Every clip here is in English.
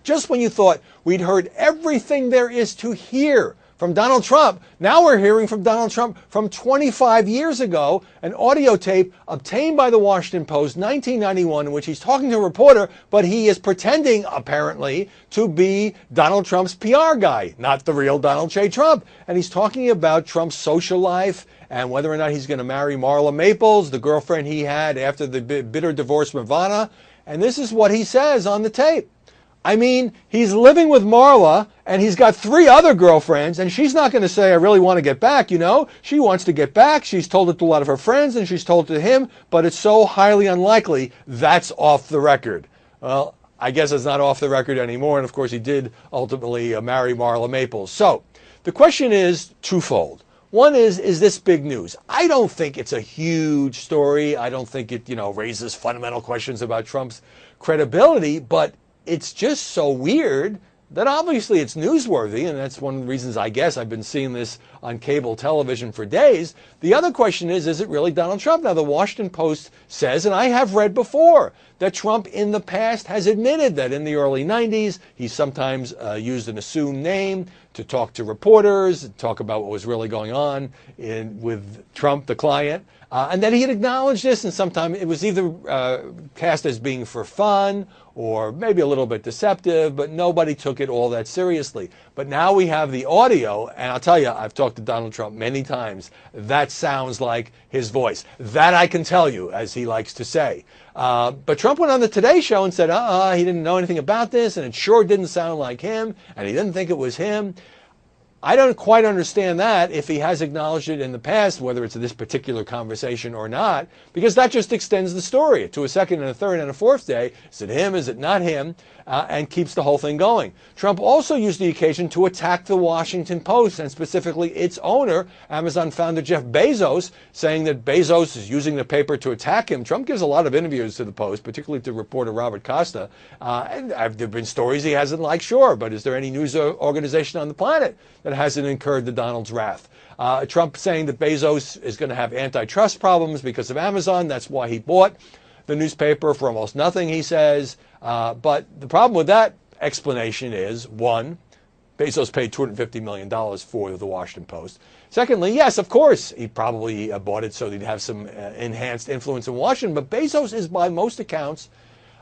Just when you thought we'd heard everything there is to hear from Donald Trump, now we're hearing from Donald Trump from 25 years ago, an audio tape obtained by the Washington Post, 1991, in which he's talking to a reporter, but he is pretending, apparently, to be Donald Trump's PR guy, not the real Donald J. Trump. And he's talking about Trump's social life and whether or not he's going to marry Marla Maples, the girlfriend he had after the bitter divorce with Ivana. And this is what he says on the tape. I mean, he's living with Marla, and he's got 3 other girlfriends, and she's not going to say, I really want to get back, you know. She wants to get back. She's told it to a lot of her friends, and she's told it to him, but it's so highly unlikely that's off the record. Well, I guess it's not off the record anymore, and of course he did ultimately marry Marla Maples. So the question is twofold. One is this big news? I don't think it's a huge story. I don't think it, raises fundamental questions about Trump's credibility, but it's just so weird that obviously it's newsworthy, and that's one of the reasons I guess I've been seeing this on cable television for days. The other question is it really Donald Trump? Now, the Washington Post says, and I have read before, that Trump in the past has admitted that in the early 90s, he sometimes used an assumed name to talk to reporters, talk about what was really going on with Trump, the client, and that he had acknowledged this, and sometimes it was either cast as being for fun or maybe a little bit deceptive, but nobody took it all that seriously. But now we have the audio, and I'll tell you, I've talked to Donald Trump many times. That sounds like his voice. That I can tell you, as he likes to say. But Trump went on the Today Show and said, he didn't know anything about this, and it sure didn't sound like him, and he didn't think it was him. I don't quite understand that if he has acknowledged it in the past, whether it's this particular conversation or not, because that just extends the story to a second and a third and a fourth day. Is it him? Is it not him? And keeps the whole thing going. Trump also used the occasion to attack the Washington Post and specifically its owner, Amazon founder Jeff Bezos, saying that Bezos is using the paper to attack him. Trump gives a lot of interviews to the Post, particularly to reporter Robert Costa. And there have been stories he hasn't liked, sure, but is there any news organization on the planet that hasn't incurred the Donald's wrath? Trump saying that Bezos is going to have antitrust problems because of Amazon. That's why he bought the newspaper for almost nothing, he says. But the problem with that explanation is, one, Bezos paid $250 million for the Washington Post. Secondly, yes, of course, he probably bought it so he'd have some enhanced influence in Washington. But Bezos is, by most accounts,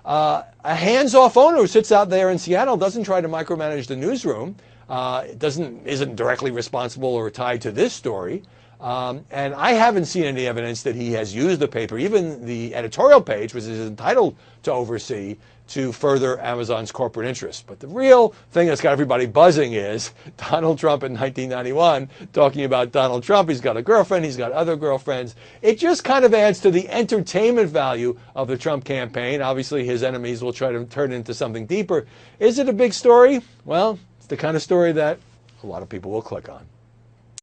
a hands-off owner who sits out there in Seattle, doesn't try to micromanage the newsroom, isn't directly responsible or tied to this story. And I haven't seen any evidence that he has used the paper, even the editorial page, which is entitled to oversee, to further Amazon's corporate interests. But the real thing that's got everybody buzzing is Donald Trump in 1991 talking about Donald Trump. He's got a girlfriend. He's got other girlfriends. It just kind of adds to the entertainment value of the Trump campaign. Obviously, his enemies will try to turn it into something deeper. Is it a big story? Well, it's the kind of story that a lot of people will click on.